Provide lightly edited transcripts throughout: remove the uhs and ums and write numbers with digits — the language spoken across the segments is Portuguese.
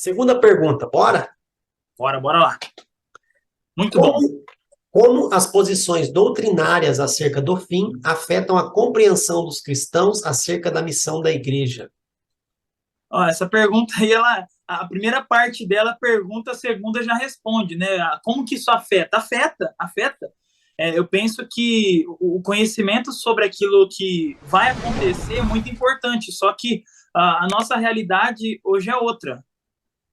Segunda pergunta, bora? Bora lá. Muito bom. Como, como as posições doutrinárias acerca do fim afetam a compreensão dos cristãos acerca da missão da igreja? Ó, essa pergunta aí, a primeira parte dela pergunta, a segunda já responde, né? Como que isso afeta? Afeta. Eu penso que o conhecimento sobre aquilo que vai acontecer é muito importante, só que a nossa realidade hoje é outra.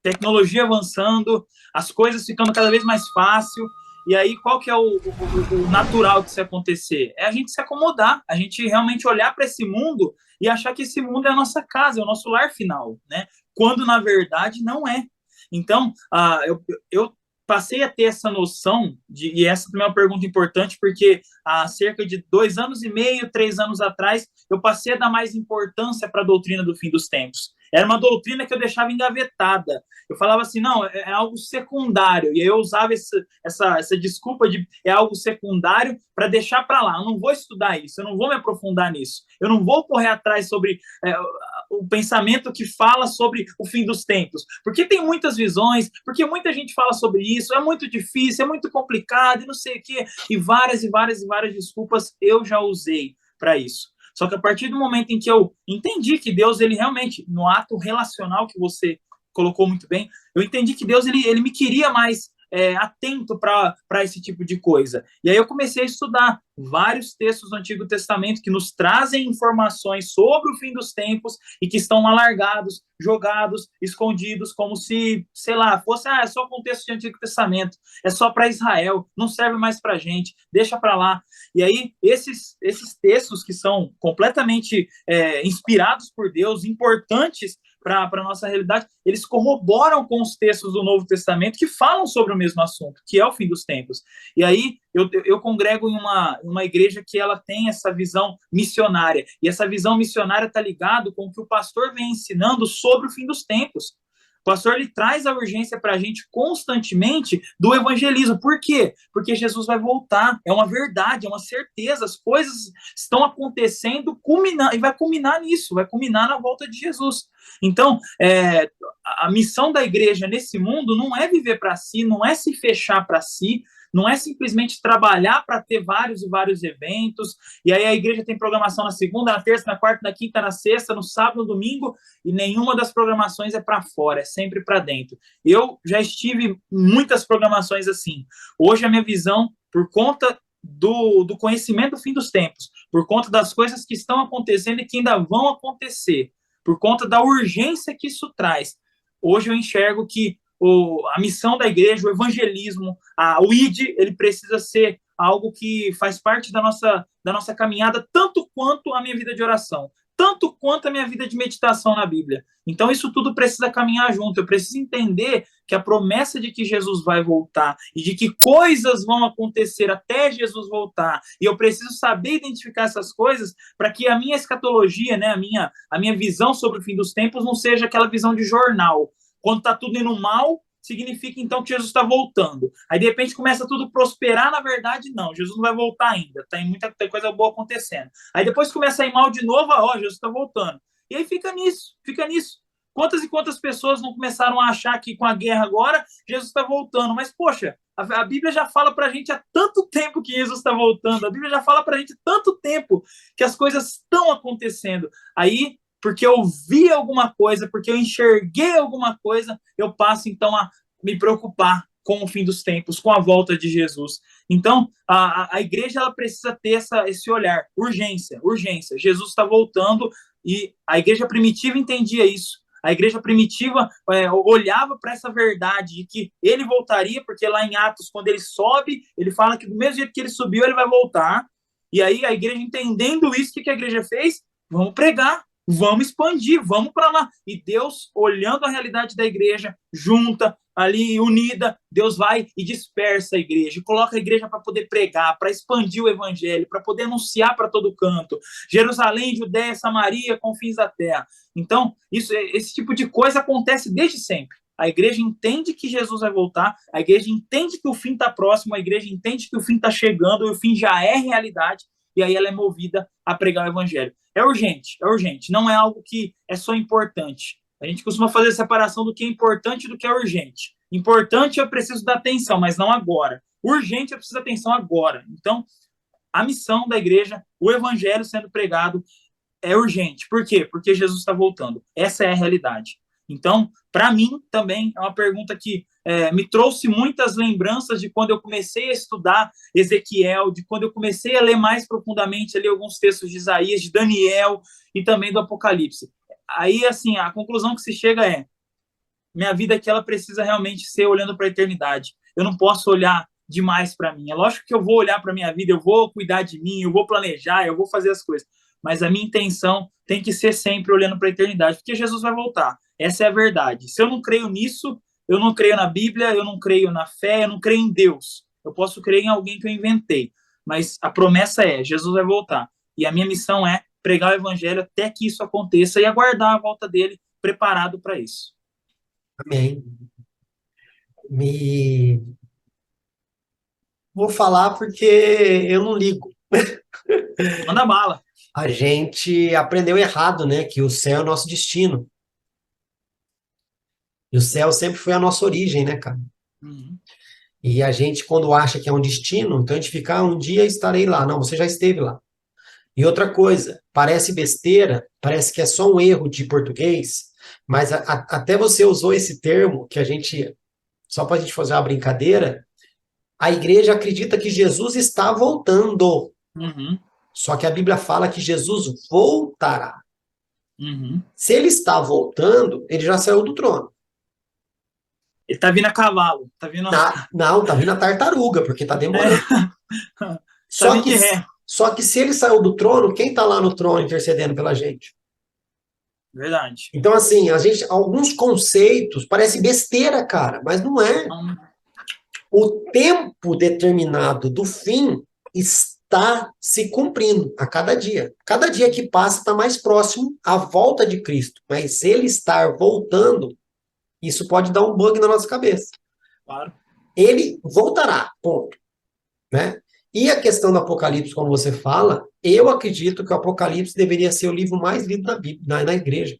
Tecnologia avançando, as coisas ficando cada vez mais fácil. E aí, qual que é o natural de se acontecer? É a gente se acomodar, a gente realmente olhar para esse mundo e achar que esse mundo é a nossa casa, é o nosso lar final, né? Quando, na verdade, não é. Então, eu passei a ter essa noção, e essa também é uma pergunta importante, porque há cerca de 2 anos e meio, 3 anos atrás, eu passei a dar mais importância para a doutrina do fim dos tempos. Era uma doutrina que eu deixava engavetada. Eu falava assim, não, é algo secundário. E aí eu usava essa desculpa de é algo secundário para deixar para lá. Eu não vou estudar isso, eu não vou me aprofundar nisso. Eu não vou correr atrás sobre o pensamento que fala sobre o fim dos tempos. Porque tem muitas visões, porque muita gente fala sobre isso, é muito difícil, é muito complicado e não sei o quê. E várias desculpas eu já usei para isso. Só que a partir do momento em que eu entendi que Deus, ele realmente, no ato relacional que você colocou muito bem, eu entendi que Deus, ele me queria mais atento para esse tipo de coisa. E aí eu comecei a estudar vários textos do Antigo Testamento que nos trazem informações sobre o fim dos tempos e que estão alargados, jogados, escondidos, como se, sei lá, fosse, é só contexto de Antigo Testamento, é só para Israel, não serve mais para gente, deixa para lá. E aí, esses textos que são completamente inspirados por Deus, importantes para a nossa realidade, eles corroboram com os textos do Novo Testamento que falam sobre o mesmo assunto, que é o fim dos tempos. E aí, eu congrego em uma igreja que ela tem essa visão missionária, e essa visão missionária está ligado com o que o pastor vem ensinando sobre o fim dos tempos. O pastor, ele traz a urgência para a gente constantemente do evangelismo. Por quê? Porque Jesus vai voltar. É uma verdade, é uma certeza. As coisas estão acontecendo e vai culminar nisso, vai culminar na volta de Jesus. Então, a missão da igreja nesse mundo não é viver para si, não é se fechar para si, não é simplesmente trabalhar para ter vários e vários eventos, e aí a igreja tem programação na segunda, na terça, na quarta, na quinta, na sexta, no sábado, no domingo, e nenhuma das programações é para fora, é sempre para dentro. Eu já estive em muitas programações assim. Hoje a minha visão, por conta do conhecimento do fim dos tempos, por conta das coisas que estão acontecendo e que ainda vão acontecer, por conta da urgência que isso traz, hoje eu enxergo que a missão da igreja, o evangelismo, o ID, ele precisa ser algo que faz parte da nossa caminhada, tanto quanto a minha vida de oração, tanto quanto a minha vida de meditação na Bíblia. Então, isso tudo precisa caminhar junto. Eu preciso entender que a promessa de que Jesus vai voltar e de que coisas vão acontecer até Jesus voltar, e eu preciso saber identificar essas coisas para que a minha escatologia, né, a minha visão sobre o fim dos tempos não seja aquela visão de jornal. Quando está tudo indo mal, significa então que Jesus está voltando. Aí de repente começa tudo a prosperar, na verdade não, Jesus não vai voltar ainda, tem muita coisa boa acontecendo. Aí depois começa a ir mal de novo, Jesus está voltando. E aí fica nisso. Quantas e quantas pessoas não começaram a achar que com a guerra agora, Jesus está voltando, mas poxa, a Bíblia já fala para a gente há tanto tempo que Jesus está voltando, a Bíblia já fala para a gente há tanto tempo que as coisas estão acontecendo. Aí porque eu vi alguma coisa, porque eu enxerguei alguma coisa, eu passo então a me preocupar com o fim dos tempos, com a volta de Jesus. Então, a igreja ela precisa ter esse olhar, urgência. Jesus está voltando e a igreja primitiva entendia isso. A igreja primitiva olhava para essa verdade de que ele voltaria, porque lá em Atos, quando ele sobe, ele fala que do mesmo jeito que ele subiu, ele vai voltar. E aí a igreja entendendo isso, o que a igreja fez? Vamos pregar, vamos expandir, vamos para lá. E Deus, olhando a realidade da igreja, junta, ali unida, Deus vai e dispersa a igreja, coloca a igreja para poder pregar, para expandir o evangelho, para poder anunciar para todo canto. Jerusalém, Judéia, Samaria, confins da terra. Então, esse tipo de coisa acontece desde sempre. A igreja entende que Jesus vai voltar, a igreja entende que o fim está próximo, a igreja entende que o fim está chegando, e o fim já é realidade, e aí ela é movida a pregar o evangelho. É urgente, não é algo que é só importante. A gente costuma fazer a separação do que é importante e do que é urgente. Importante eu preciso dar atenção, mas não agora. Urgente eu preciso dar atenção agora. Então, a missão da igreja, o evangelho sendo pregado é urgente. Por quê? Porque Jesus está voltando. Essa é a realidade. Então, para mim, também é uma pergunta que me trouxe muitas lembranças de quando eu comecei a estudar Ezequiel, de quando eu comecei a ler mais profundamente ali alguns textos de Isaías, de Daniel e também do Apocalipse. Aí, assim, a conclusão que se chega é: minha vida aqui, ela precisa realmente ser olhando para a eternidade. Eu não posso olhar demais para mim. É lógico que eu vou olhar para minha vida, eu vou cuidar de mim, eu vou planejar, eu vou fazer as coisas. Mas a minha intenção tem que ser sempre olhando para a eternidade, porque Jesus vai voltar. Essa é a verdade. Se eu não creio nisso, eu não creio na Bíblia, eu não creio na fé, eu não creio em Deus. Eu posso crer em alguém que eu inventei. Mas a promessa é: Jesus vai voltar. E a minha missão é pregar o evangelho até que isso aconteça e aguardar a volta dele preparado para isso. Amém. Me... Vou falar porque eu não ligo. Manda bala. A gente aprendeu errado, né? Que o céu é o nosso destino. E o céu sempre foi a nossa origem, né, cara? Uhum. E a gente, quando acha que é um destino, então a gente fica, um dia estarei lá. Não, você já esteve lá. E outra coisa, parece besteira, parece que é só um erro de português, mas até você usou esse termo, que a gente, só para a gente fazer uma brincadeira, a igreja acredita que Jesus está voltando. Uhum. Só que a Bíblia fala que Jesus voltará. Uhum. Se ele está voltando, ele já saiu do trono. Ele tá vindo a cavalo, tá vindo. Não, tá vindo a tartaruga, porque tá demorando. Tá Só vindo que, de ré. só que se ele saiu do trono, quem tá lá no trono intercedendo pela gente? Verdade. Então, assim, a gente, alguns conceitos, parece besteira, cara, mas não é. Então, O tempo determinado do fim está se cumprindo a cada dia. Cada dia que passa está mais próximo à volta de Cristo. Mas se ele estar voltando, isso pode dar um bug na nossa cabeça. claro. Ele voltará, ponto. Né? E a questão do Apocalipse, como você fala, eu acredito que o Apocalipse deveria ser o livro mais lido da Bíblia, na igreja.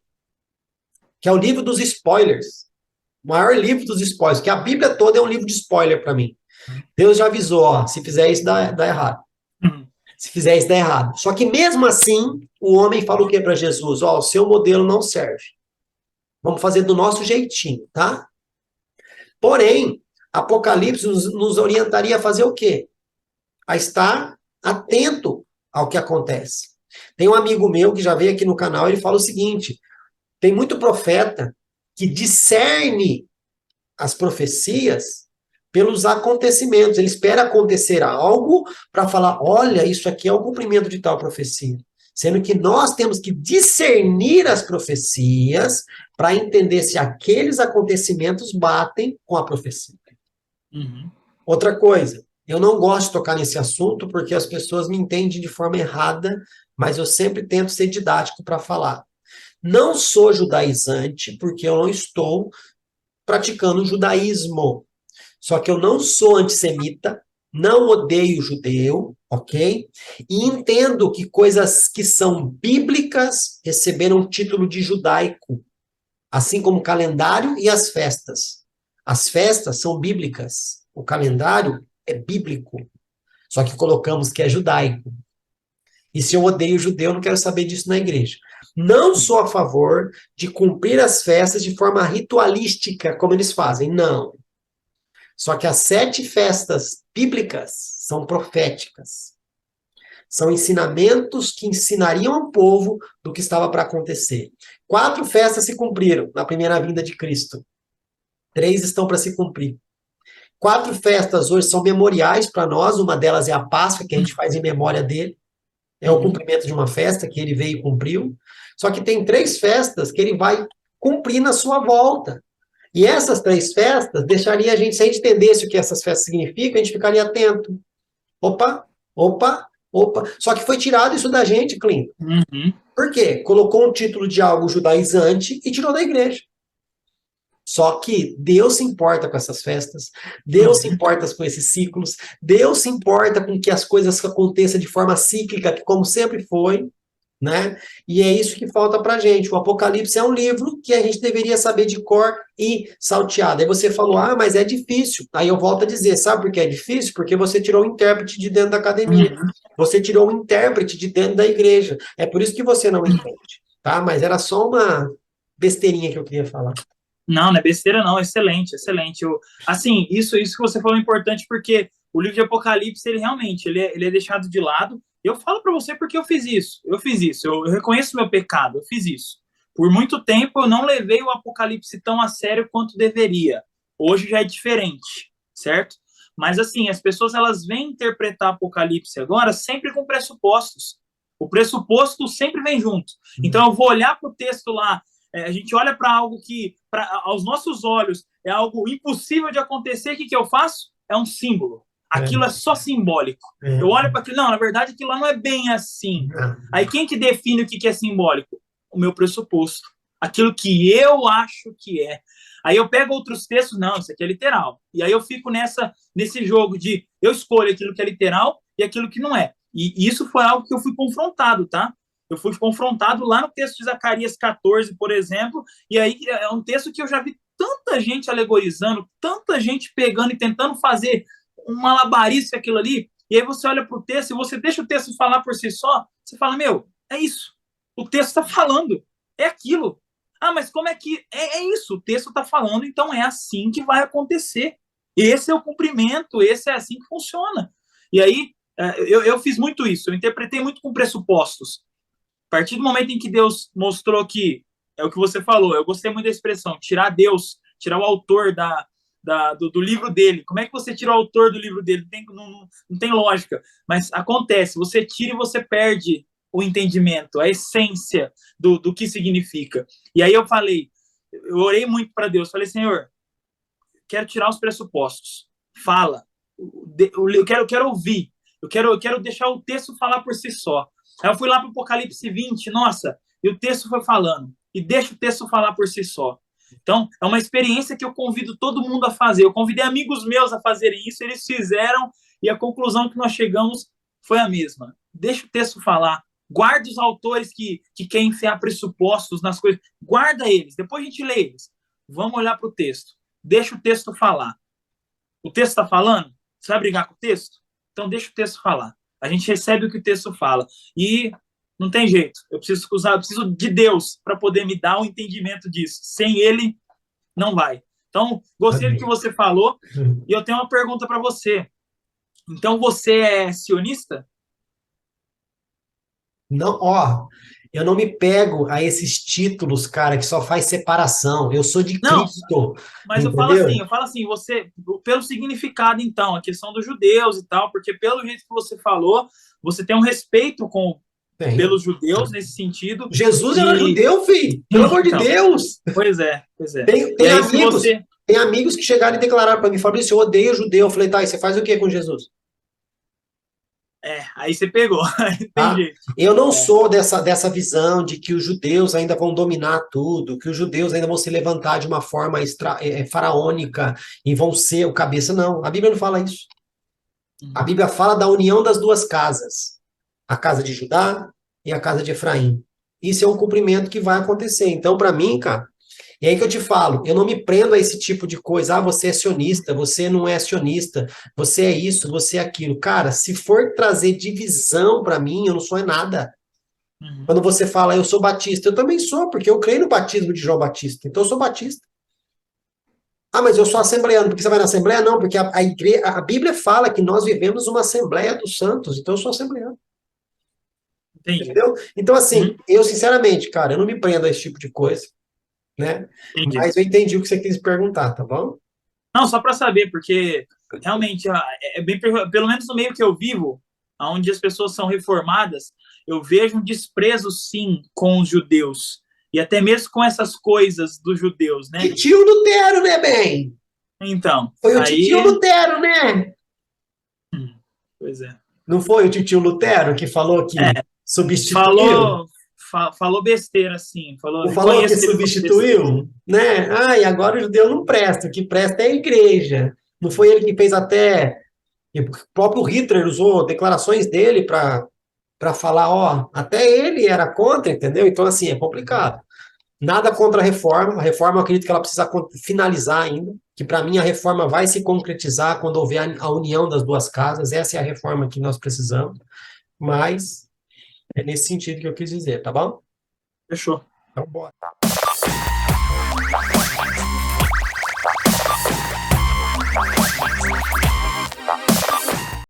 Que é o livro dos spoilers. O maior livro dos spoilers. Que a Bíblia toda é um livro de spoiler para mim. Deus já avisou, ó, se fizer isso, dá errado. Uhum. Se fizer isso, dá errado. Só que mesmo assim, o homem fala o que para Jesus? Ó, o seu modelo não serve. Vamos fazer do nosso jeitinho, tá? Porém, Apocalipse nos orientaria a fazer o quê? A estar atento ao que acontece. Tem um amigo meu que já veio aqui no canal, ele fala o seguinte: tem muito profeta que discerne as profecias pelos acontecimentos. Ele espera acontecer algo para falar, olha, isso aqui é o cumprimento de tal profecia. Sendo que nós temos que discernir as profecias para entender se aqueles acontecimentos batem com a profecia. Uhum. Outra coisa, eu não gosto de tocar nesse assunto porque as pessoas me entendem de forma errada, mas eu sempre tento ser didático para falar. Não sou judaizante porque eu não estou praticando o judaísmo. Só que eu não sou antissemita, não odeio judeu, ok? E entendo que coisas que são bíblicas receberam o título de judaico, assim como o calendário e as festas. As festas são bíblicas, o calendário é bíblico, só que colocamos que é judaico. E se eu odeio judeu, eu não quero saber disso na igreja. Não sou a favor de cumprir as festas de forma ritualística, como eles fazem, não. Só que as 7 festas bíblicas são proféticas. São ensinamentos que ensinariam ao povo do que estava para acontecer. 4 festas se cumpriram na primeira vinda de Cristo. 3 estão para se cumprir. 4 festas hoje são memoriais para nós. Uma delas é a Páscoa, que a gente faz em memória dele. É o cumprimento de uma festa que ele veio e cumpriu. Só que tem 3 festas que ele vai cumprir na sua volta. E essas 3 festas deixaria a gente, se a gente entendesse o que essas festas significam, a gente ficaria atento. Opa, opa, opa. Só que foi tirado isso da gente, Clinton. Uhum. Por quê? Colocou um título de algo judaizante e tirou da igreja. Só que Deus se importa com essas festas, Deus se importa com esses ciclos, Deus se importa com que as coisas aconteçam de forma cíclica, como sempre foi, né? E é isso que falta para a gente. O Apocalipse é um livro que a gente deveria saber de cor e salteado. Aí você falou, ah, mas é difícil. Aí eu volto a dizer, sabe por que é difícil? Porque você tirou o intérprete de dentro da academia. Uhum. Você tirou o intérprete de dentro da igreja. É por isso que você não entende, tá? Mas era só uma besteirinha que eu queria falar. Não, não é besteira não, excelente, excelente. Assim, isso que você falou é importante porque o livro de Apocalipse, ele realmente, ele é deixado de lado. Eu falo para você porque eu fiz isso, eu reconheço meu pecado, eu fiz isso. Por muito tempo eu não levei o Apocalipse tão a sério quanto deveria. Hoje já é diferente, certo? Mas assim, as pessoas elas vêm interpretar Apocalipse agora sempre com pressupostos. O pressuposto sempre vem junto. Então eu vou olhar para o texto lá, a gente olha para algo que, aos nossos olhos, é algo impossível de acontecer. O que eu faço? É um símbolo. Aquilo é só simbólico. Eu olho para aquilo, não, na verdade, aquilo lá não é bem assim. Aí quem que define o que é simbólico? O meu pressuposto. Aquilo que eu acho que é. Aí eu pego outros textos, não, isso aqui é literal. E aí eu fico nesse jogo de eu escolho aquilo que é literal e aquilo que não é. E isso foi algo que eu fui confrontado, tá? Eu fui confrontado lá no texto de Zacarias 14, por exemplo, e aí é um texto que eu já vi tanta gente alegorizando, tanta gente pegando e tentando fazer um malabarismo aquilo ali, e aí você olha para o texto e você deixa o texto falar por si só, você fala, meu, é isso, o texto está falando, é aquilo. Ah, mas como é que... É isso, o texto está falando, então é assim que vai acontecer. Esse é o cumprimento, esse é assim que funciona. E aí, eu fiz muito isso, eu interpretei muito com pressupostos. A partir do momento em que Deus mostrou que, é o que você falou, eu gostei muito da expressão, tirar Deus, tirar o autor do livro dele. Como é que você tira o autor do livro dele? Não tem lógica. Mas acontece, você tira e você perde o entendimento, a essência do que significa. E aí eu orei muito para Deus, falei, Senhor, quero tirar os pressupostos. Fala. Eu quero ouvir. Eu quero deixar o texto falar por si só. Aí eu fui lá para o Apocalipse 20, nossa, e o texto foi falando. E deixa o texto falar por si só. Então, é uma experiência que eu convido todo mundo a fazer. Eu convidei amigos meus a fazerem isso, eles fizeram, e a conclusão que nós chegamos foi a mesma. Deixa o texto falar. Guarda os autores que querem enfiar pressupostos nas coisas. Guarda eles, depois a gente lê eles. Vamos olhar para o texto. Deixa o texto falar. O texto está falando? Você vai brigar com o texto? Então deixa o texto falar. A gente recebe o que o texto fala. E não tem jeito. Eu preciso de Deus para poder me dar o entendimento disso. Sem Ele, não vai. Então, gostei do que você falou. E eu tenho uma pergunta para você. Então, você é sionista? Não, ó, eu não me pego a esses títulos, cara, que só faz separação. Eu sou de Não, Cristo, mas entendeu? eu falo assim, você, pelo significado, então, a questão dos judeus e tal, porque pelo jeito que você falou, você tem um respeito Tem. pelos judeus nesse sentido. Jesus era E judeu, filho. Pelo amor de então, Deus. pois é, pois é. Tem, E tem aí, se amigos, você. tem amigos que chegaram e declararam para mim, Fabrício, eu odeio judeu. Eu falei, tá, e você faz o que com Jesus? Aí você pegou, aí não tem Tá? jeito. Eu não É. sou dessa visão de que os judeus ainda vão dominar tudo, que os judeus ainda vão se levantar de uma forma faraônica e vão ser o cabeça. Não, a Bíblia não fala isso. A Bíblia fala da união das duas casas, a casa de Judá e a casa de Efraim. Isso é um cumprimento que vai acontecer. Então, para mim, cara, e aí que eu te falo, eu não me prendo a esse tipo de coisa. Ah, você é sionista, você não é sionista, você é isso, você é aquilo. Cara, se for trazer divisão para mim, eu não sou nada. Uhum. Quando você fala, eu sou batista, eu também sou, porque eu creio no batismo de João Batista, então eu sou batista. Ah, mas eu sou assembleano, porque você vai na assembleia? Não, porque a Bíblia fala que nós vivemos uma assembleia dos santos, então eu sou assembleano. Entendi. Entendeu? Então, assim, Uhum. eu sinceramente, cara, eu não me prendo a esse tipo de coisa, né? Entendi. Mas eu entendi o que você quis perguntar, tá bom? Não, só para saber, porque realmente é bem, pelo menos no meio que eu vivo, onde as pessoas são reformadas, eu vejo um desprezo, sim, com os judeus. E até mesmo com essas coisas dos judeus, né? Titio Lutero, né, bem? Então, Foi o titio aí. Lutero, né? Pois é. Não foi o titio Lutero que falou que substituiu? Falou besteira, sim. Falou, Não falou que reconheço que ele falou besteira. substituiu? Né? Ah, e agora o judeu não presta, o que presta é a igreja. Não foi ele que fez até. O próprio Hitler usou declarações dele para para falar, ó, até ele era contra, entendeu? Então, assim, é complicado. Nada contra a reforma eu acredito que ela precisa finalizar ainda, que para mim a reforma vai se concretizar quando houver a união das duas casas, essa é a reforma que nós precisamos, mas é nesse sentido que eu quis dizer, tá bom? Fechou. Então, bora.